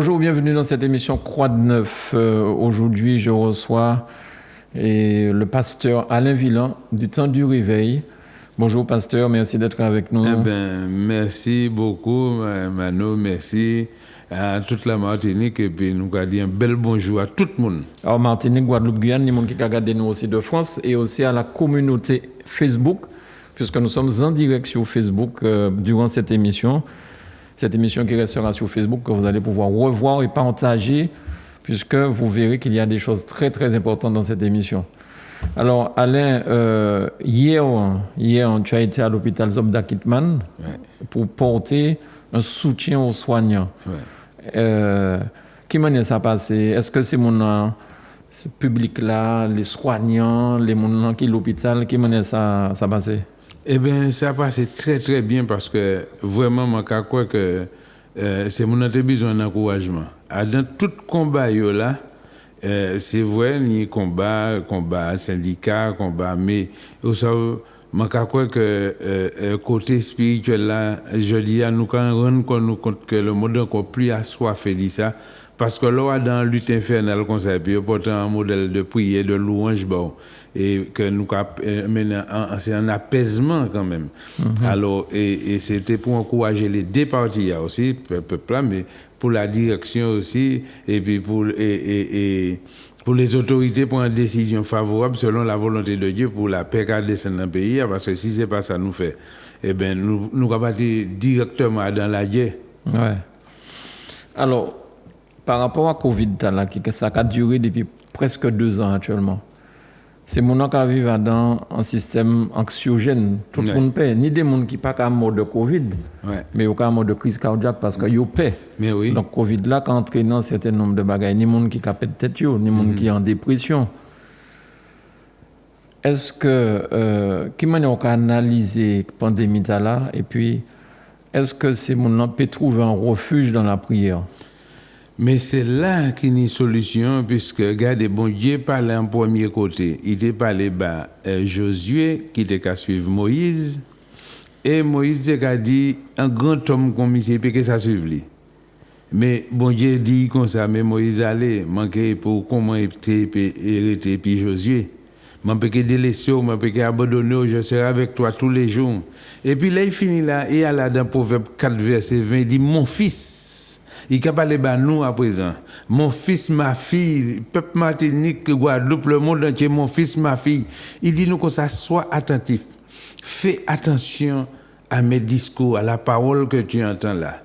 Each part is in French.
Bonjour, bienvenue dans cette émission Croix de Neuf. Aujourd'hui, je reçois le pasteur Alain Villan du Temps du Réveil. Bonjour pasteur, merci d'être avec nous. Merci beaucoup Mano, merci à toute la Martinique et puis nous allons dire un bel bonjour à tout le monde. Alors Martinique, Guadeloupe, Guyane, les gens qui regardent nous aussi de France et aussi à la communauté Facebook, puisque nous sommes en direct sur Facebook durant cette émission. Cette émission qui restera sur Facebook, que vous allez pouvoir revoir et partager, puisque vous verrez qu'il y a des choses très très importantes dans cette émission. Alors Alain, hier, tu as été à l'hôpital Zobda Kitman pour porter un soutien aux soignants. Qui manière ça passé? Est-ce que c'est ce public-là, les soignants, les gens qui sont à l'hôpital, qui manière ça passé? Eh bien, ça passe très très bien parce que vraiment, je crois que c'est mon besoin d'encouragement. Dans tout combat là, c'est vrai, ni combat syndicat, combat, mais je crois que côté spirituel là, je dis à nous quand on rend compte que le monde encore plus assoiffé de ça. Parce que là, dans la lutte infernale, comme ça, puis pourtant un modèle de prière, de louange, bon, et que nous c'est un apaisement quand même. Alors, et c'était pour encourager les deux parties aussi, peuple là, mais pour la direction aussi, et puis pour les autorités pour une décision favorable selon la volonté de Dieu pour la paix qui descend dans le pays, parce que si c'est pas ça nous fait, eh bien, nous allons partir directement dans la guerre. Ouais. Alors, par rapport à Covid, ça a duré depuis presque 2 ans actuellement. C'est mon gens qui vivent dans un système anxiogène. Tout le monde paie. Ni des gens qui ne sont pas mort de Covid, mais qui sont mort de crise cardiaque parce qu'ils paient. Oui. Donc, Covid là, qui entraîne un certain nombre de bagages. Ni des gens qui capent de tête, ni des gens qui sont en dépression. Est-ce que, qui m'a analysé la pandémie là, et puis, est-ce que ces gens peuvent trouver un refuge dans la prière? Mais c'est là qu'il y a une solution, puisque, regardez, bon Dieu parlait en premier côté. Il était parlé Josué, qui était qu'à suivre Moïse, et Moïse a dit, un grand homme comme il peut que ça suive lui. Mais bon Dieu dit comme ça, mais Moïse allait, manquer pour comment il était, puis Josué. Je peux délaisser, je peux abandonner, je serai avec toi tous les jours. Et puis là, il finit là, et là, dans Proverbe 4, verset 20, il dit, mon fils, il a parlé de nous à présent. Mon fils, ma fille, peuple Martinique, Guadeloupe, le monde entier, mon fils, ma fille. Il dit nous que ça soit attentif. Fais attention à mes discours, à la parole que tu entends là.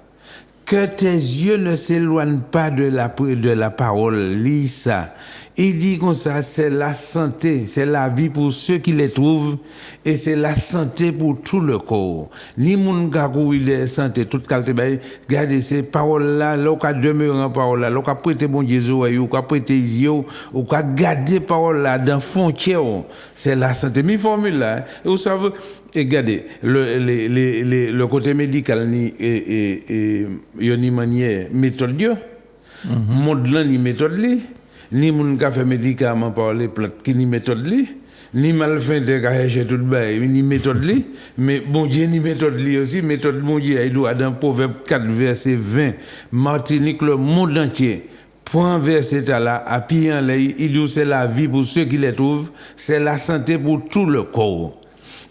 Que tes yeux ne s'éloignent pas de la parole. Lis ça. Il dit comme ça, c'est la santé, c'est la vie pour ceux qui les trouvent et c'est la santé pour tout le corps. Ni moun gagou il est santé, toute qualité. Regardez ces paroles-là, là, on demeure en parole là, là, on prêter bon Jésus, ou on prêter Isio, ou on garder parole là dans frontière. C'est la santé. Mi formule là, et vous savez, et regardez, le côté médical, il y a une manière, méthode Dieu. Monde là, ni méthode li. Ni moun ka fait médicament par les plantes qui ni méthode li. Ni mal fin de ka chercher tout bail, ni méthode li. Mais bon Dieu, ni méthode li aussi. Méthode bon Dieu, il doit dans Proverbe 4, verset 20. Martinique, le monde entier. Point verset là, à pied en l'air, il dit c'est la vie pour ceux qui les trouvent, c'est la santé pour tout le corps.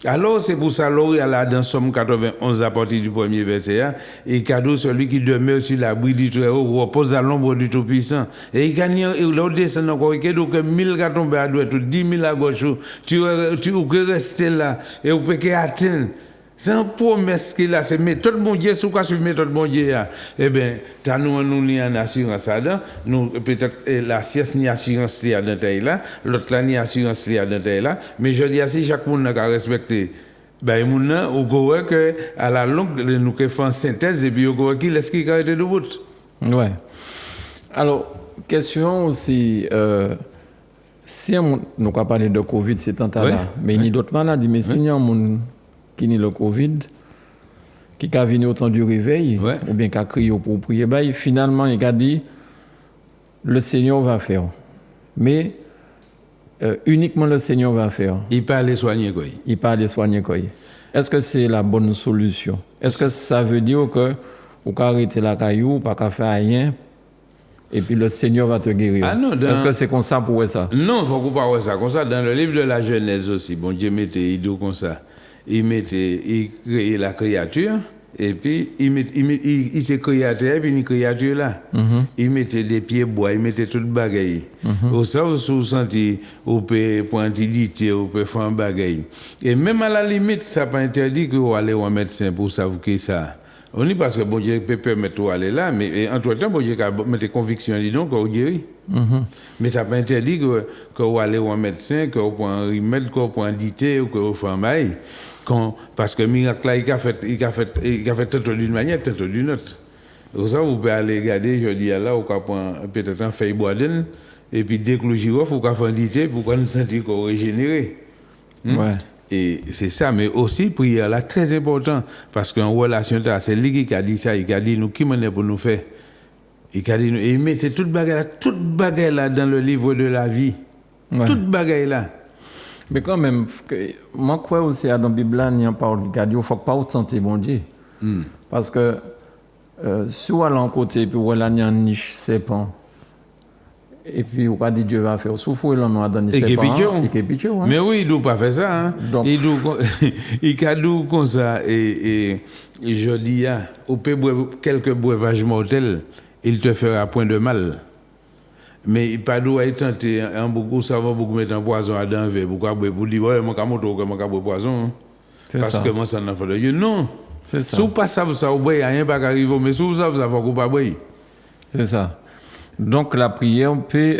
Alors, c'est pour ça, là, dans Somme 91, à partir du premier verset, et cadeau celui qui demeure sur l'abri du Très-Haut, repose à l'ombre du Tout-Puissant. Et il gagne, là, descend encore, il y a 1000 qui tombent à droite, 10 000 à gauche, tu peux rester là, et vous pouvez atteindre. C'est une promesse qu'il a, c'est méthode bon Dieu, sous quoi suivre méthode bon Dieu. Eh bien, nous avons assurance là-dedans, nous, peut-être, la science ni assurance là, l'autre là ni assurance là, mais je dis si chaque monde a respecté, ben, on voit que, à la longue, nous faisons une synthèse, et puis on voit qu'il est-ce qu'il a été debout. Ouais. Alors, question aussi, si nous avons parlé de Covid, c'est tant là, mais il y a d'autres maladies, mais si nous qui ni le Covid, qui a venu au temps du réveil, ou bien qui a crié pour prier, finalement, il a dit, le Seigneur va faire. Mais uniquement le Seigneur va faire. Il peut aller soigner quoi. Il peut aller soigner quoi. Est-ce que c'est la bonne solution? Est-ce que ça veut dire que vous arrêtez la caillou, pas qu'à faire rien, et puis le Seigneur va te guérir. Ah non, Est-ce que c'est comme ça pour ça? Non, il faut qu'on parle ça comme ça. Dans le livre de la Genèse aussi, bon Dieu mettait idou comme ça. Il créait la créature, et puis il s'est créateur, et puis une créature là. Il mettait des pieds bois, il mettait toute bagaille. Au ça, vous sentez, vous pouvez prendre l'idée, vous pouvez faire un bagaille. Et même à la limite, ça n'a pas interdit que vous allez au médecin pour savoir que ça. On dit parce que bon Dieu peut permettre d'aller là, mais entre-temps, bon Dieu peut mettre des convictions, dis donc, qu'on guérit. Mais ça n'a pas interdit que vous allez au médecin, que vous prenez un remède, que vous prenez un dité, ou que vous faites un bail. Parce que le miracle là, il a fait tantôt d'une manière, tantôt d'une autre. Pour ça, vous pouvez aller regarder, je dis là, vous pouvez prendre peut-être un feuille boisden, et puis dès que le girofle, vous pouvez faire un dité pour qu'on sente qu'on régénéré. Ouais. Et c'est ça, mais aussi, prière là, très important, parce qu'en relation, c'est lui qui a dit ça, il a dit nous, qui m'en est pour nous faire. Il a dit nous, et il mettait toute bagaille là dans le livre de la vie. Ouais. Toute bagaille là. Mais quand même, moi, je crois aussi dans la Bible, il y a une parole qui a dit il ne faut pas tenter bon Dieu. Parce que si on a l'un côté, puis on a une niche serpent, et puis on a dit Dieu va faire souffrir, on a donné serpent. Et mais oui, il ne doit pas faire ça. Hein. Donc, il a dit comme ça, et je dis, on peut boire quelques breuvages mortels, il te fera point de mal. Mais pas doit être tenté en beaucoup ça va beaucoup mettre en poison à dans verre pourquoi vous dire ouais moi moto que moi boire poison parce que moi ça n'a pas de Dieu non si vous pas ça vous boire rien pas arriver mais si vous ça vous pas boire c'est ça donc la prière on peut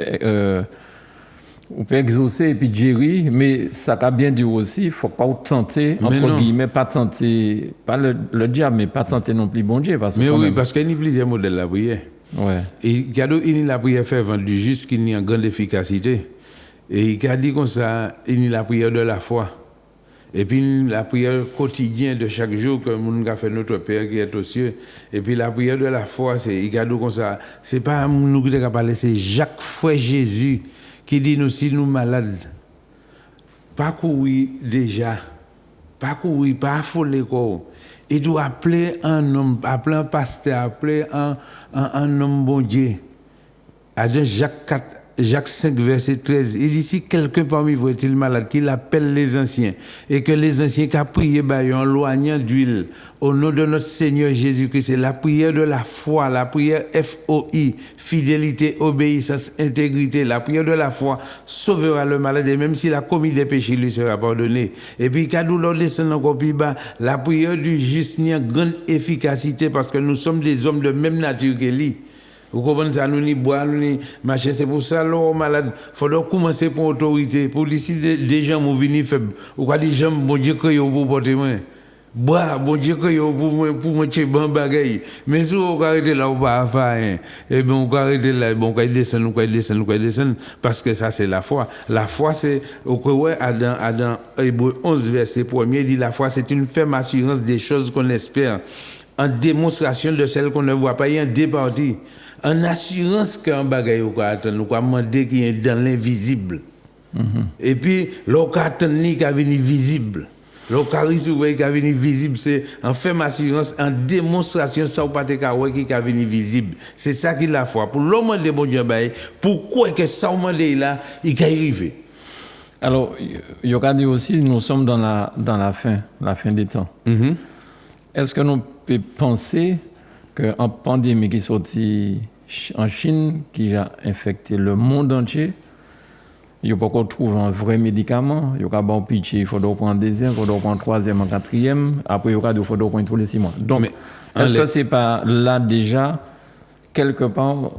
exaucer et puis guérir mais ça a bien dit aussi il faut pas tenter entre guillemets pas tenter pas le diable mais pas tenter non plus bon Dieu parce que mais oui parce qu'il y a plusieurs modèles la prière. Ouais. Et il a dit la prière fervente du juste qu'il y a une grande efficacité. Et il a dit comme ça, il y a la prière de la foi. Et puis la prière quotidienne de chaque jour que nous avons fait notre Père qui est aux cieux. Et puis la prière de la foi, il a dit comme ça, c'est pas nous qui avons parlé, c'est Jacques Frère Jésus qui dit nous si nous malades, pas courir déjà, pas courir, pas affoler quoi. Il doit appeler un homme, appeler un pasteur, appeler un homme bon Dieu. À Jacques 5, verset 13, il dit si quelqu'un parmi vous est-il malade, qu'il appelle les anciens, et que les anciens qui ont prié en loignant d'huile, au nom de notre Seigneur Jésus-Christ, c'est la prière de la foi, la prière FOI, fidélité, obéissance, intégrité, la prière de la foi sauvera le malade, et même s'il a commis des péchés, lui sera pardonné. Et puis, quand nous descendons encore plus bas, la prière du juste a une grande efficacité, parce que nous sommes des hommes de même nature que lui. Vous comprenez ça, nous ni boire, nous ni machin. C'est pour ça, l'homme malade, il faut commencer pour l'autorité. Pour d'ici, des gens vont venir faibles. Ou quoi, des gens, bon Dieu, que vous pour porter moi. Boire, bon Dieu, que vous pour moi, c'est bon bagaille. Mais si vous arrêtez là, vous pas faire, eh bien, vous arrêtez là, bon, quand il descend, parce que ça, c'est la foi. La foi, c'est, au ouais, dans Hébreux 11, verset 1er, il dit la foi, c'est une ferme assurance des choses qu'on espère. En démonstration de celles qu'on ne voit pas, il y a un départi. En assurance qu'un bagage ou quoi attendre, nous quoi demander qui est dans l'invisible. Et puis l'occasion qui a venu visible. L'occasion qui a venu visible, c'est en ferme assurance, en démonstration ça ou pas qui a venu visible. C'est ça qui la foi. Pour l'homme de bon Dieu, pourquoi que ça ou là, il va arriver. Alors, il y a dit aussi, nous sommes dans la fin des temps. Est-ce que nous pouvons penser qu'en pandémie qui est sortie en Chine, qui a infecté le monde entier, il n'y a pas encore trouvé un vrai médicament, il y a pas bon pitch, il faut prendre un deuxième, il faut prendre un troisième, un quatrième, après il faut prendre tous les 6 mois. Donc, est-ce que c'est pas là déjà, quelque part,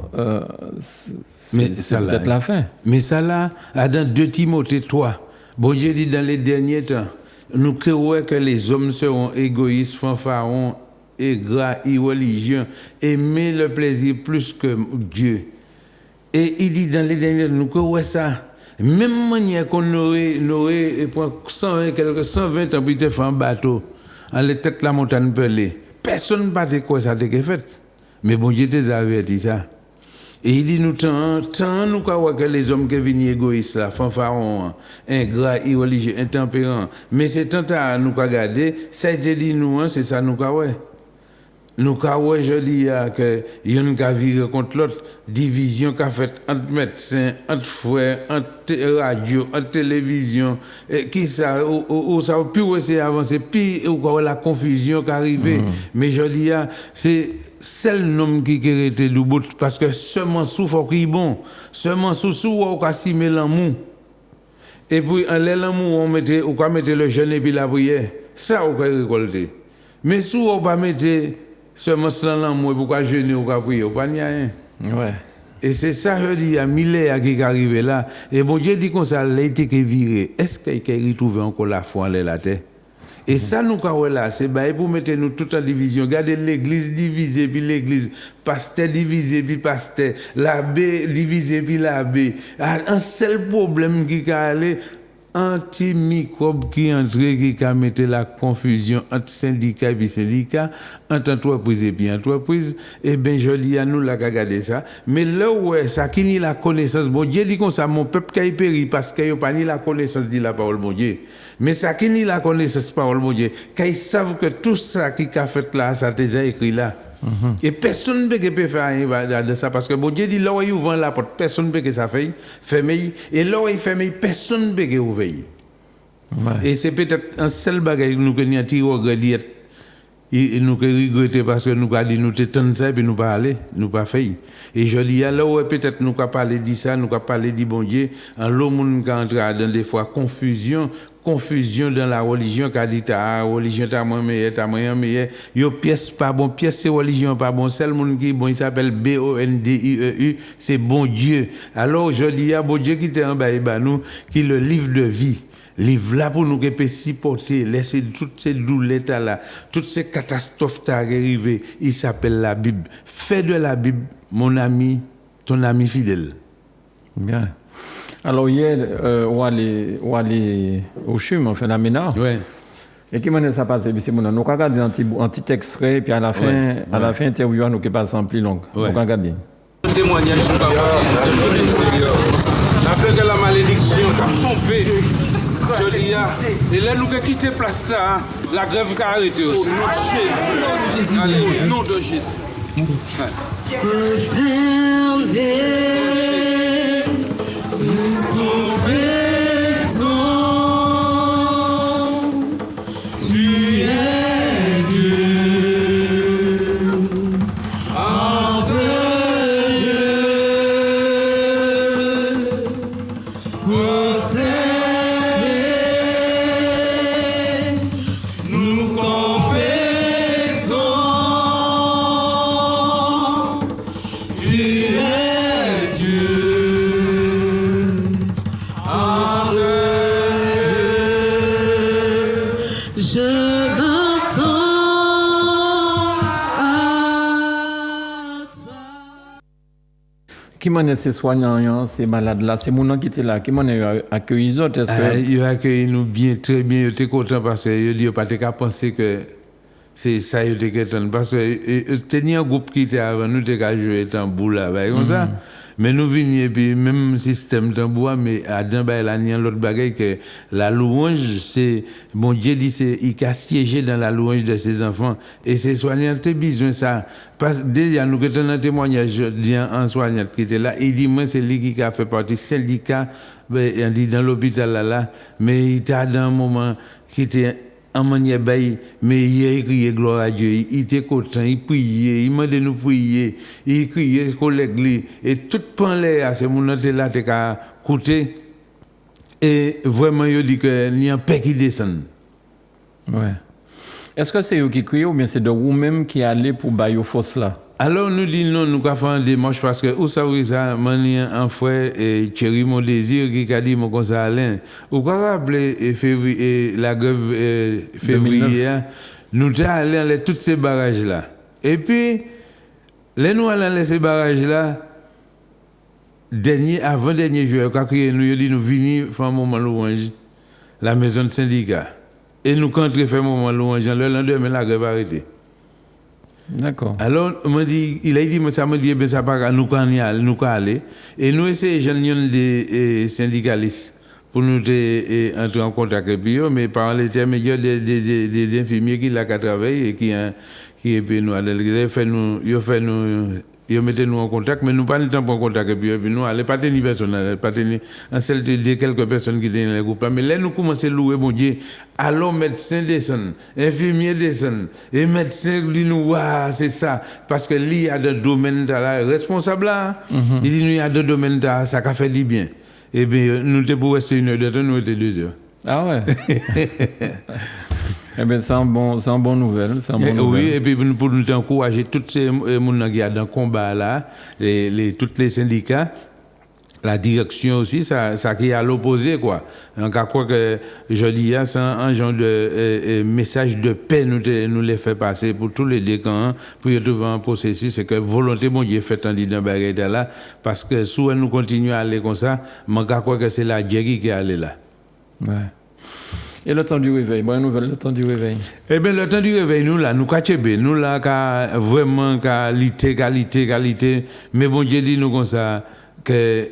c'est peut-être la fin? Mais ça là, dans 2 Timothée 3, bon Dieu dit dans les derniers temps, nous croyons que les hommes seront égoïstes, fanfarons, ingrats, irreligieux, aimer le plaisir plus que Dieu. Et il dit dans les derniers temps, nous croyons ça. Même manière qu'on aurait 120 ans pour te faire un bateau, en les têtes la montagne pelée. Personne ne battait quoi ça t'est fait. Mais bon Dieu t'a averti ça. Et il dit nous tant nous croyons que les hommes qui viennent égoïstes là, fanfarons, ingrats, irreligieux, intempérants. Mais c'est tant à nous regarder, ça a été dit nous, c'est ça nous croyons. nous avons je dis que il y a une viré contre l'autre division qu'a fait entre médecins, entre frères, entre radio, entre télévision et qui ça ou ça plus c'est avancer puis ou la confusion qui arrive mais je dis c'est seul nom qui était du bout parce que seulement sous faut qu'il bon seulement sous ou qu'a simer l'amour et puis en l'amour on mettait ou quoi mettre le jeûne et puis la prière ça on peut récolter mais sous on pas mettre seulement sans l'amour pourquoi jeûner ou quoi prier ou pas rien ouais. Et c'est ça je dis à Millet qui est arrivé là et bon Dieu dit comme ça il a été viré est-ce qu'il retrouve encore la foi en la terre et ça nous quand là c'est pour mettre nous tout en division regardez l'église divisée puis l'église pasteur divisé puis pasteur l'abbé divisé puis l'abbé un seul problème qui a aller antimicrobe qui entre qui a mettre la confusion entre syndicat et syndicat entre entreprise et puis entreprise et ben je dis à nous la regarder ça mais là ouais ça qui ni la connaissance bon Dieu dit comme ça mon peuple qui péri parce qu'il a pas ni la connaissance dit la parole bon Dieu mais ça qui ni la connaissance parole bon Dieu qu'ils savent que tout ça qui a fait là ça déjà écrit là. Et personne ne peut faire rien de ça parce que bon Dieu dit là où il ouvre la porte personne ne peut que ça fait fermer et là où il ferme personne ne peut que ouvrir et c'est peut-être un seul bagage nous que nous tirons regret et nous que regretter parce que nous a dit nous t'étendre ça et puis nous pas aller nous pas faire et je dis là où peut-être nous pas parler dit ça nous pas parler dit bon Dieu en l'homme monde qui entre dans des fois confusion dans la religion qu'a dit ta religion ta moins meilleur yo pièce pas bon pièce c'est religion pas bon seul monde qui bon il s'appelle BONDIEU c'est bon Dieu alors je dis à bon Dieu qui était en bas nous qui le livre de vie livre là pour nous que peut supporter laisser toutes ces douleurs là toutes ces catastrophes arrivées il s'appelle la Bible fais de la Bible mon ami ton ami fidèle bien. Alors hier, on allait au CHUM, on fait la ménage. Ouais. Et qui m'a ça passé, c'est mon nous regarder un petit extrait puis à la fin interview nous qui passe en plus long. On regarde. Témoignage de tout l'extérieur. Afin que la malédiction tombée. Je dis et là nous qui quitter place là, la grève qui a arrêté aussi. Au nom de Jésus. Allez, au nom de Jésus. Qui m'en est ces soignants, ces malades là, ces gens qui étaient là, qui m'en est accueilli les autres, est-ce que ils ont accueilli nous bien, très bien, j'étais content parce que ils n'ont pas pensé que c'est ça ils étaient contents parce que c'était un groupe qui était avant nous qui a joué tambour là, comme ça. Mais nous venions puis même système tambour mais à dans là il y a l'autre bagaille que la louange c'est bon Dieu dit c'est il a siégé dans la louange de ses enfants et ces soignants ont besoin ça parce déjà nous que un témoignage d'un soignant qui était là il dit moi c'est lui qui a fait partie syndicat il dit dans l'hôpital là mais il était dans un moment qui était en manière bail mais il a crié gloire à Dieu il était content il priait il m'a de nous prier il criait collègue et tout pan là c'est mon là t'es qu'à coûter et vraiment il dit que il y a un paix qui descend ouais est-ce que c'est eux qui crient ou bien c'est de vous-même qui allez pour bailler aux forces là? Alors nous dit non nous avons fait un démarche parce que où ça un frère et Thierry mon désir qui a dit mon conseil Alain ou quoi rappeler février la grève février nous allons aller tous ces barrages là et puis les nous allons ces barrages là avant dernier jour quand nous dit nous venir faire un moment louange la maison de syndicat et nous quand faire un moment louange le lendemain la grève arrêtée. D'accord. Alors, il a dit, ça me dit, ben ça pas nous aller. Et nous essayons, des syndicalistes pour nous entrer en contact avec eux, mais par l'intermédiaire des infirmiers qui là travaillent et qui nous ils mettaient nous en contact, mais nous pas le temps pour en contact avec eux, puis nous allons pas tenir personne, pas tenir un seul de quelques personnes qui étaient dans le groupe là, mais là nous commençons à louer bon Dieu, alors médecin descend, infirmier descend, et médecin dit nous waouh c'est ça, parce que lui il y a des domaines là responsable là, il dit nous il y a des domaines là ça a fait du bien, et bien nous étions pour rester 1 heure de temps, nous étions 2 heures. Ah ouais. Eh bien, c'est un bon nouvelle. Oui, et puis pour nous encourager, tous ces gens qui sont dans le combat là, tous les syndicats, la direction aussi, ça qui est à l'opposé, quoi. Donc, à quoi que je dis, c'est un genre de message de paix nous les fait passer pour tous les décans, pour y trouver un processus, c'est que volonté, bon Dieu, fait en dit dans Bagada là, parce que si nous continuons à aller comme ça, je crois que c'est la guerre qui est allée là. Ouais. Et le temps du réveil, bonne nouvelle, le temps du réveil. Eh bien, le temps du réveil, nous là, nous nous là, vraiment qualité, mais bon Dieu dit nous comme ça, que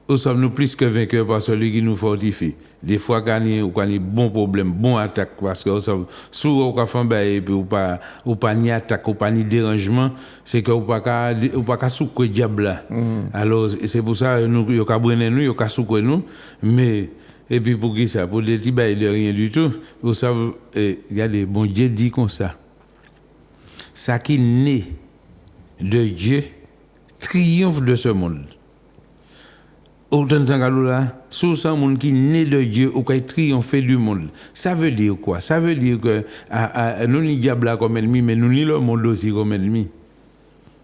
nous sommes plus que vainqueurs par celui qui nous fortifie. Des fois, quand il y a bon problème, bon attaque, parce que nous sommes souvent au fond, et puis ou pas ni attaque, ou pas ni dérangement, c'est que ou pas souquer diable là. Alors, c'est pour ça, nous, il y a brûler nous, il y a souquer nous, mais et puis pour qui ça? Pour des petits bails de rien du tout. Vous savez, regardez, bon Dieu dit comme ça. Ça qui naît de Dieu triomphe de ce monde. Autant de temps là, sous ce monde qui naît de Dieu ou qui triomphe du monde. Ça veut dire quoi? Ça veut dire que nous ni diable comme ennemi, mais nous ni le monde aussi comme ennemi.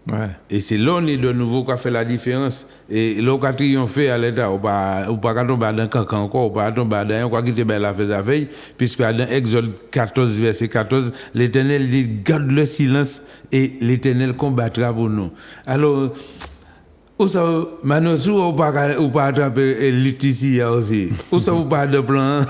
Ouais. Et c'est là on est de nouveau qui a fait la différence. Et là on a triomphé à l'état, ou pas tomber dans cancan encore, ou pas tomber dans quoi qui était bien la veille, puisque dans Exode 14 verset 14, l'Éternel dit garde le silence et l'Éternel combattra pour nous. Alors ou ça Manosou ou pas attraper lutte ici aussi. Ou ça ou pas de plan.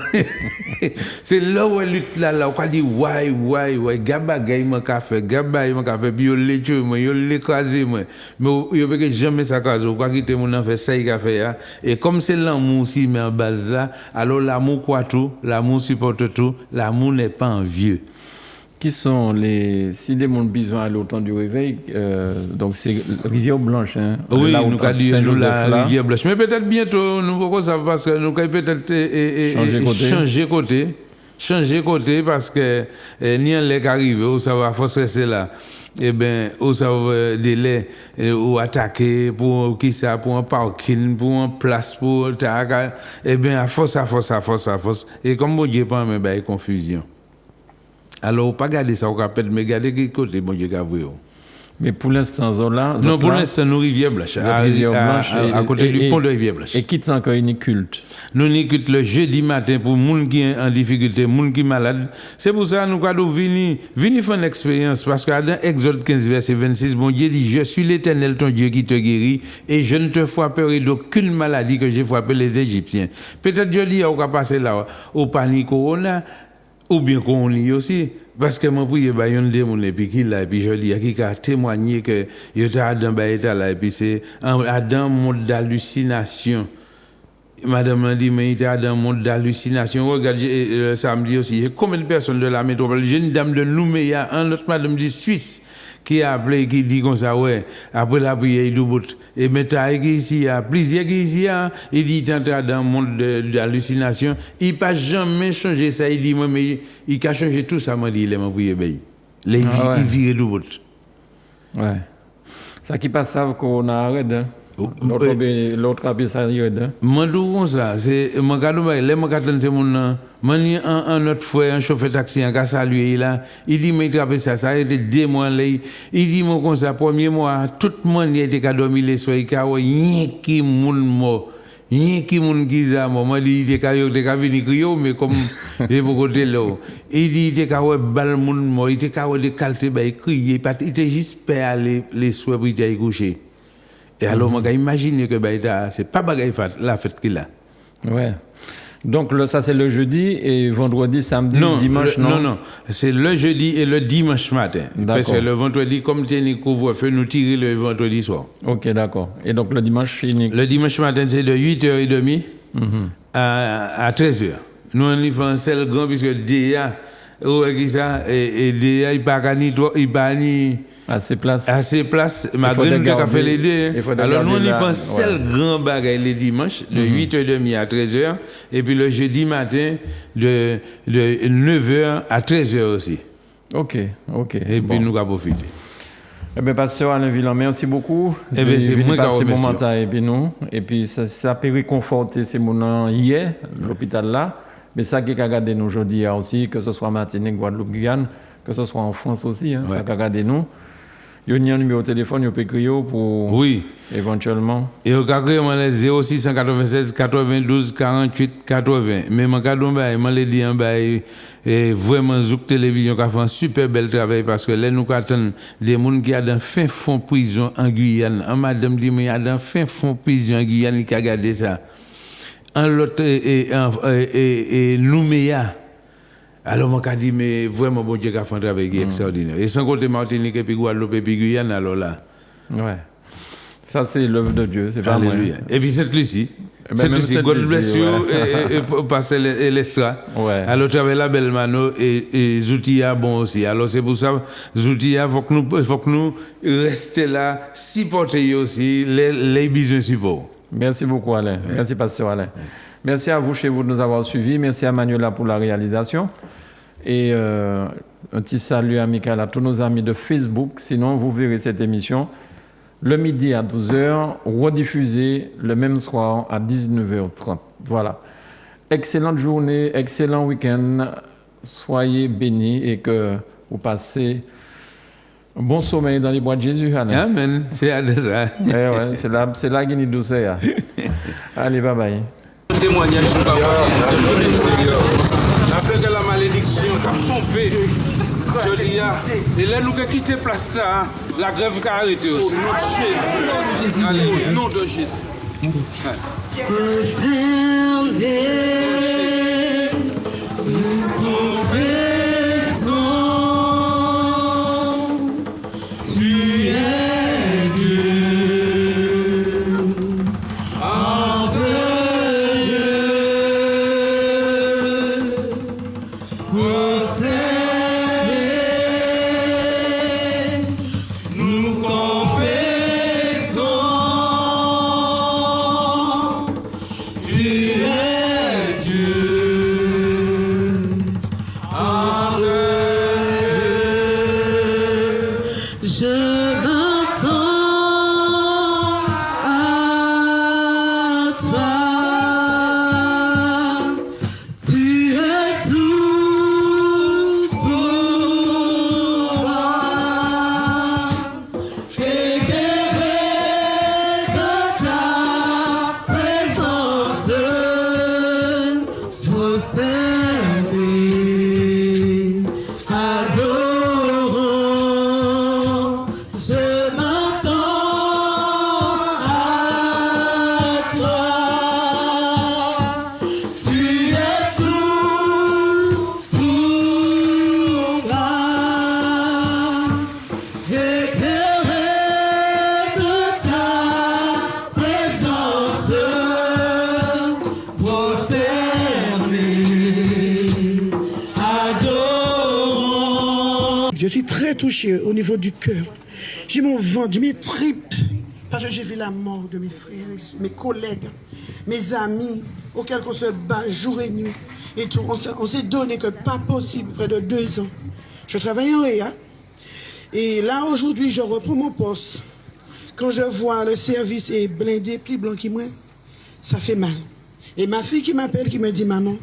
C'est là où lutte là on dit ouais gaba gay mon café puis yo l'étude moi yo l'écraser moi mais yo peut jamais ça case quoi quitter mon en fait ça café là et comme c'est l'amour aussi mais en base là alors l'amour croit tout, l'amour supporte tout, l'amour n'est pas envieux. Qui sont si des gens ont besoin à l'automne du réveil, donc c'est Rivière Blanche, hein? Oui, nous avons dit la Rivière Blanche. Mais peut-être bientôt, nous pouvons savoir parce que nous allons peut-être changer côté parce que ni un lait arrivé, ou ça va force rester là. Eh bien, ou ça va délai, ou attaquer pour qui ça, pour un parking, pour un place, pour eh bien, à force. Et comme bon Dieu pas, mais il y a confusion. Alors, pas garder ça au rappel, mais garder quel côté, bon Dieu, gavoué. Mais pour l'instant, Zola. Non, pour l'instant, nous, Rivière Blanche. À côté du pont de Rivière Blanche. Et qui encore une culte? Nous, nous culte le jeudi matin pour les gens qui sont en difficulté, les gens qui sont malades. C'est pour ça que nous allons venir faire une expérience. Parce que dans Exode 15, verset 26, bon Dieu dit je suis l'Éternel, ton Dieu qui te guérit, et je ne te frapperai d'aucune maladie que j'ai frappé les Égyptiens. Peut-être Dieu dit on va passer là au panique corona. Ou bien qu'on y aussi, parce que moi, pour y avoir un démon, et puis qui là, et puis je dis, qui a témoigné que il était dans l'état là, et puis c'est un monde d'hallucination. Madame m'a dit, mais il était dans un monde d'hallucination. Regardez, le samedi aussi, il y a combien de personnes de la métropole? J'ai une dame de Nouméa, un autre madame de Suisse, qui a appelé, qui dit comme ça, ouais, après la prière, il doute. Et maintenant, il y a plusieurs qui ici, il dit, il est entré dans un monde d'hallucination. Il n'a pas jamais changé ça. Il dit, moi, mais il a changé tout ça, m'a dit, il m'a prié, il vire du bout. Ouais. Ça qui passe, ça, qu'on arrête, hein? L'autre habit ça y est. Moi comme ça, c'est moi quand c'est mon un autre frère un chauffeur taxi un gars salué là, il dit mais traper ça a été 2 mois là, il dit moi comme ça premier mois tout le monde était qu'à dormir les soirs il rien qui moun mort. Rien qui moun qui ça moi dit il était qu'à venir crier mais comme il beaucoup de là. Il dit il était qu'à bal moun mort, il était qu'à de calter ba crier, il était juste père les soirs pour y coucher. Et alors, on imagine que c'est pas la fête qu'il a. Ouais. Donc, ça, c'est le jeudi et vendredi, samedi, dimanche, non? Non. C'est le jeudi et le dimanche matin. Parce que le vendredi, comme tu es couvre-feu, nous tirons le vendredi soir. Ok, d'accord. Et donc, le dimanche, Le dimanche matin, c'est de 8h30 à 13h. Nous, on y fait un seul grand, puisque DA, et DA, il pas ni assez place. Assez place, malgré nous, on a fait les deux. Alors, nous, on y fait un seul grand bagage le dimanche, de 8h30 à 13h, et puis le jeudi matin, de 9h à 13h aussi. Ok. Et puis, nous, on va profiter. Eh bien, pasteur Alain Villan, merci beaucoup. Eh bien, c'est moi qui passer remercie. moment et puis nous. Et puis, ça peut réconforter ces moments hier, l'hôpital là. Mais ça qui a regardé nous aujourd'hui aussi, que ce soit Martinique, Guadeloupe, Guyane, que ce soit en France aussi, hein, ça qui a regardé nous. Il y a un numéro de téléphone, il peut écrire pour éventuellement. Et au cas où on a 0696 92 48 80. Mais mon cas on l'a dit en bas et vraiment Zouk Télévision qui a fait un super bel travail parce que là nous attendons des gens qui sont dans fin fond prison en Guyane. En madame dit mais il y a dans fin fond prison en Guyane qui a gardé ça. En l'autre et Nouméa. Alors, moi, je dis, mais vraiment, bon Dieu, qui a fait un travail extraordinaire. Et sans compter Martinique, et puis Guadeloupe, et puis Guyane, alors là. Ouais. Ça, c'est l'œuvre de Dieu, c'est pas moi. Et puis, cette Lucie. Cette Lucie, God bless you, et passer l'estra. Ouais. Alors, tu avais la belle mano, et Zoutia, bon aussi. Alors, c'est pour ça, Zoutia, faut que nous restions là, supporter aussi les besoins support. Merci beaucoup, Alain. Merci, pasteur Alain. Merci à vous chez vous de nous avoir suivis. Merci à Manuela pour la réalisation. Et un petit salut amical à tous nos amis de Facebook. Sinon, vous verrez cette émission le midi à 12h, rediffusée le même soir à 19h30. Voilà. Excellente journée, excellent week-end. Soyez bénis et que vous passez un bon sommeil dans les bois de Jésus. Alain. Amen. C'est à ça. C'est là qu'il y a douceur. Allez, bye bye. Témoignage de journée sérieux. Afin que la malédiction t'a trompé, je dis, et là nous avons quitté place là, la grève qui a arrêté aussi. Au nom de Jésus. Allez, au nom de Jésus. Je suis très touché au niveau du cœur. J'ai mon ventre, j'ai mes tripes, parce que j'ai vu la mort de mes frères, mes collègues, mes amis, auxquels on se bat jour et nuit. Et tout. On s'est donné que pas possible, près de 2 ans. Je travaille en Réa. Et là, aujourd'hui, je reprends mon poste. Quand je vois le service est blindé, plus blanc qui moi, ça fait mal. Et ma fille qui m'appelle, qui me dit, maman,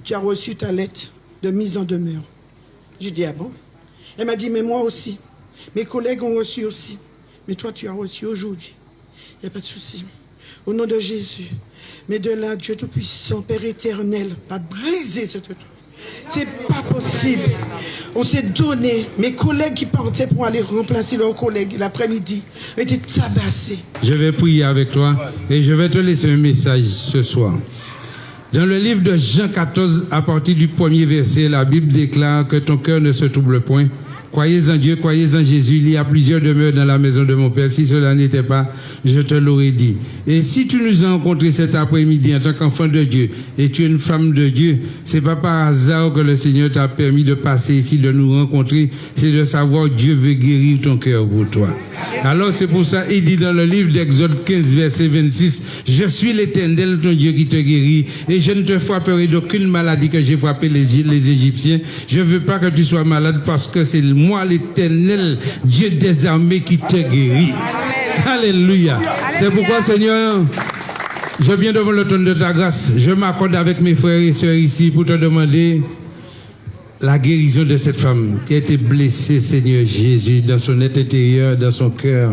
tu as reçu ta lettre de mise en demeure. J'ai dit, ah bon? Elle m'a dit, mais moi aussi. Mes collègues ont reçu aussi. Mais toi, tu as reçu aujourd'hui. Il n'y a pas de souci. Au nom de Jésus. Mais de là, Dieu Tout-Puissant, Père éternel, va briser ce truc. C'est pas possible. On s'est donné. Mes collègues qui partaient pour aller remplacer leurs collègues l'après-midi étaient tabassés. Je vais prier avec toi et je vais te laisser un message ce soir. Dans le livre de Jean 14, à partir du 1er verset, la Bible déclare que ton cœur ne se trouble point Croyez en Dieu, croyez en Jésus. Il y a plusieurs demeures dans la maison de mon Père. Si cela n'était pas, je te l'aurais dit. Et si tu nous as rencontrés cet après-midi en tant qu'enfant de Dieu et tu es une femme de Dieu, c'est pas par hasard que le Seigneur t'a permis de passer ici, de nous rencontrer. C'est de savoir Dieu veut guérir ton cœur pour toi. Alors c'est pour ça, il dit dans le livre d'Exode 15, verset 26, je suis l'Éternel, ton Dieu qui te guérit et je ne te frapperai d'aucune maladie que j'ai frappé les Égyptiens. Je veux pas que tu sois malade parce que c'est moi l'Éternel, Dieu des armées qui te guérit. Alléluia. C'est pourquoi, Seigneur, je viens devant le trône de ta grâce. Je m'accorde avec mes frères et sœurs ici pour te demander la guérison de cette femme qui a été blessée, Seigneur Jésus, dans son être intérieur, dans son cœur.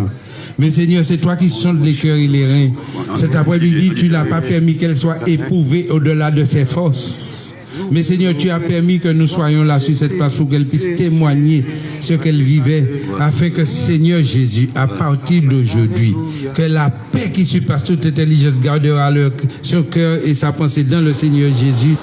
Mais Seigneur, c'est toi qui sondes les cœurs et les reins. Cet après-midi, tu n'as pas permis qu'elle soit éprouvée au-delà de ses forces. Mais Seigneur, tu as permis que nous soyons là sur cette place pour qu'elle puisse témoigner ce qu'elle vivait, afin que Seigneur Jésus, à partir d'aujourd'hui, que la paix qui surpasse toute intelligence gardera son cœur et sa pensée dans le Seigneur Jésus.